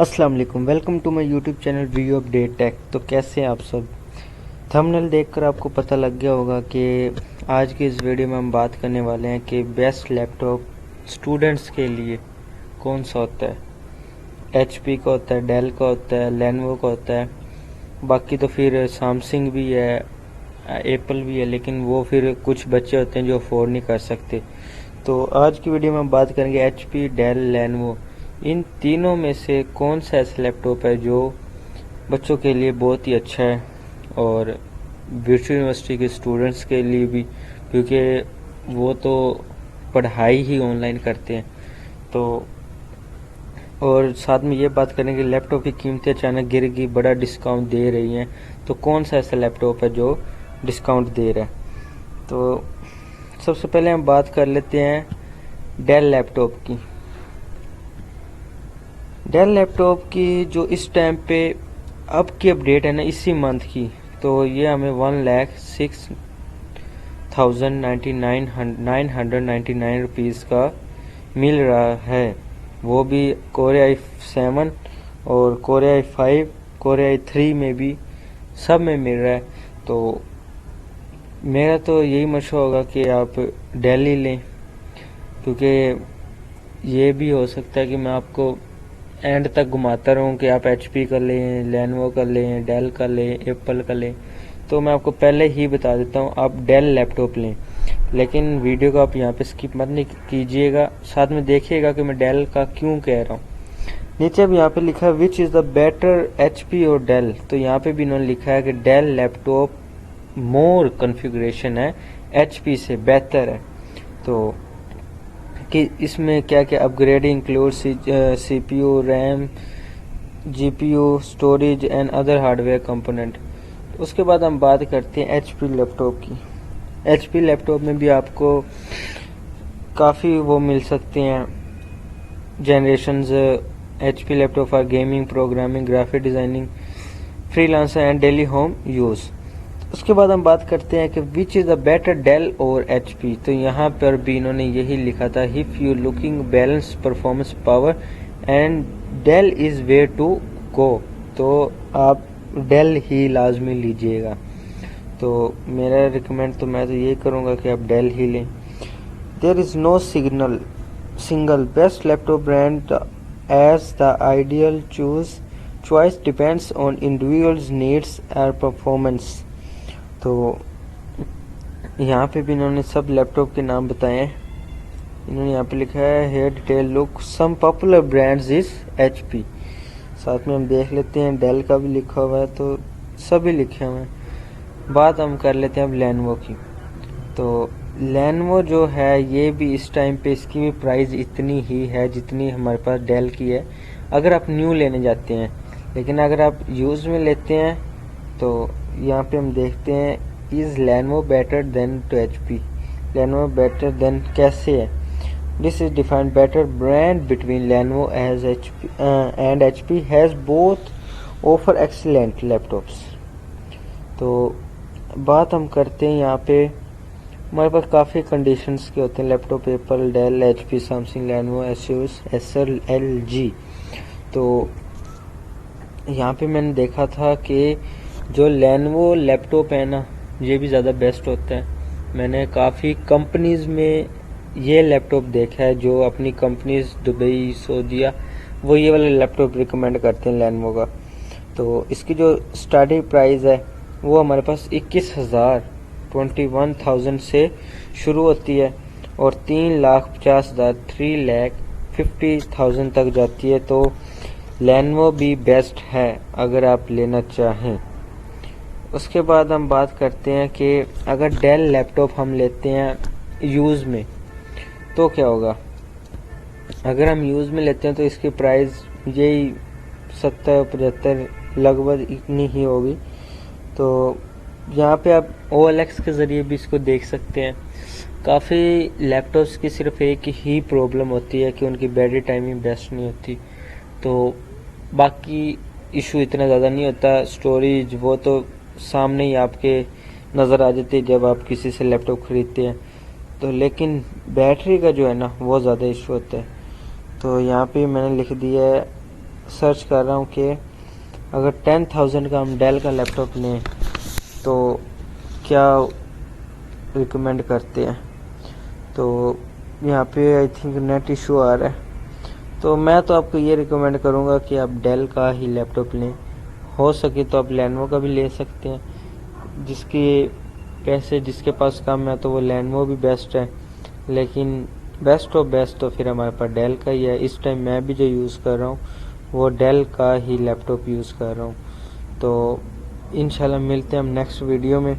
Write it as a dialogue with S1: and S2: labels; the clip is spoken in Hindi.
S1: अस्सलाम वालेकुम, welcome to my YouTube channel video update tech. तो कैसे हैं आप सब। थंबनेल देखकर आपको पता लग गया होगा कि आज की इस वीडियो में हम बात करने वाले हैं कि बेस्ट लैपटॉप स्टूडेंट्स के लिए कौन सा होता है। एचपी का होता है, डेल का होता है, लेनोवो का होता है, बाकी तो फिर सैमसंग भी है, एप्पल भी है, लेकिन वो फिर कुछ बच्चे होते हैं जो अफोर्ड नहीं कर सकते। तो आज की वीडियो में हम बात करेंगे एचपी, डेल, लेनोवो, इन तीनों में से कौन सा ऐसा लैपटॉप है जो बच्चों के लिए बहुत ही अच्छा है और वर्चुअल यूनिवर्सिटी के स्टूडेंट्स के लिए भी, क्योंकि वो तो पढ़ाई ही ऑनलाइन करते हैं। तो और साथ में ये बात करेंगे लैपटॉप की कीमतें अचानक गिर गई, बड़ा डिस्काउंट दे रही हैं, तो कौन सा ऐसा लैपटॉप है जो डिस्काउंट दे रहा है। तो सबसे पहले हम बात कर लेते हैं डेल लैपटॉप की। डेल लैपटॉप की जो इस टाइम पे अब की अपडेट है ना, इसी मंथ की, तो ये हमें 1,06,999 रुपीज़ का मिल रहा है। वो भी कोर i7 और कोर i5, कोर i3 में भी सब में मिल रहा है। तो मेरा तो यही मशवरा होगा कि आप डेल ही लें, क्योंकि ये भी हो सकता है कि मैं आपको एंड तक घुमाता रहूं कि आप एचपी कर लें, लेनोवो कर लें, डेल कर लें, एप्पल कर लें। तो मैं आपको पहले ही बता देता हूं, आप डेल लैपटॉप लें, लेकिन वीडियो को आप यहाँ पे स्किप मत नहीं कीजिएगा, साथ में देखिएगा कि मैं डेल का क्यों कह रहा हूँ। नीचे अब यहाँ पे लिखा है विच इज़ द बेटर, एचपी और डेल। तो यहाँ पे भी इन्होंने लिखा है कि डेल लैपटॉप मोर कॉन्फ़िगरेशन है, एचपी से बेहतर है। तो कि इसमें क्या क्या upgrade include CPU, RAM, GPU, storage and other hardware component. उसके बाद हम बात करते हैं एचपी लैपटॉप की। एचपी लैपटॉप में भी आपको काफ़ी वो मिल सकते हैं generations. HP laptop for gaming, programming, graphic designing, freelancer and daily home use. उसके बाद हम बात करते हैं कि which is the better, Dell और एचपी। तो यहाँ पर भी इन्होंने यही लिखा था, if you looking balance performance power and Dell is way to go. तो आप डेल ही लाजमी लीजिएगा। तो मेरा रिकमेंड तो मैं तो ये करूँगा कि आप डेल ही लें। There is no single best laptop brand as the ideal choice depends on individual's needs and performance. तो यहाँ पे भी इन्होंने सब लैपटॉप के नाम बताए हैं। इन्होंने यहाँ पे लिखा है here detail look some popular brands is HP. साथ में हम देख लेते हैं डेल का भी लिखा हुआ है, तो सभी लिखे हुए हैं। बात हम कर लेते हैं अब लेनोवो की। तो लेनोवो जो है ये भी इस टाइम पे इसकी भी प्राइस इतनी ही है जितनी हमारे पास डेल की है, अगर आप न्यू लेने जाते हैं। लेकिन अगर आप यूज़ में लेते हैं तो यहाँ पे हम देखते हैं is Lenovo better than to HP. Lenovo better than कैसे है, this is defined better brand between Lenovo as HP and HP has both offer excellent laptops. तो बात हम करते हैं यहाँ पे, हमारे पास काफ़ी कंडीशंस के होते हैं laptop, Apple, Dell, HP, Samsung, Lenovo, Asus, Acer, LG. तो यहाँ पे मैंने देखा था कि जो लेनोवो लैपटॉप है ना, ये भी ज़्यादा बेस्ट होता है। मैंने काफ़ी कंपनीज़ में ये लैपटॉप देखा है, जो अपनी कंपनीज दुबई, सऊदीया, वो ये वाला लैपटॉप रिकमेंड करते हैं लेनोवो का। तो इसकी जो स्टार्टिंग प्राइस है वो हमारे पास 21,000 से शुरू होती है और 3,50,000, 3,50,000 तक जाती है। तो लेनोवो भी बेस्ट है अगर आप लेना चाहें। उसके बाद हम बात करते हैं कि अगर डेल लैपटॉप हम लेते हैं यूज़ में तो क्या होगा। अगर हम यूज़ में लेते हैं तो इसकी प्राइस यही 70-75 लगभग इतनी ही होगी। तो यहाँ पे आप OLX के ज़रिए भी इसको देख सकते हैं। काफ़ी लैपटॉप्स की सिर्फ एक ही प्रॉब्लम होती है कि उनकी बैटरी टाइमिंग बेस्ट नहीं होती, तो बाकी इशू इतना ज़्यादा नहीं होता। स्टोरेज वो तो सामने ही आपके नज़र आ जाती है जब आप किसी से लैपटॉप ख़रीदते हैं। तो लेकिन बैटरी का जो है ना वो ज़्यादा इशू होता है। तो यहाँ पे मैंने लिख दिया है सर्च कर रहा हूँ कि अगर 10,000 का हम डेल का लैपटॉप लें तो क्या रिकमेंड करते हैं। तो यहाँ पे आई थिंक नेट इशू आ रहा है। तो मैं तो आपको ये रिकमेंड करूँगा कि आप डेल का ही लैपटॉप लें। हो सके तो आप लेनोवो का भी ले सकते हैं। जिसके पास कम है तो वो लेनोवो भी बेस्ट है, लेकिन बेस्ट तो फिर हमारे पास डेल का ही है। इस टाइम मैं भी जो यूज़ कर रहा हूँ वो डेल का ही लैपटॉप यूज़ कर रहा हूँ। तो इंशाल्लाह मिलते हैं हम नेक्स्ट वीडियो में।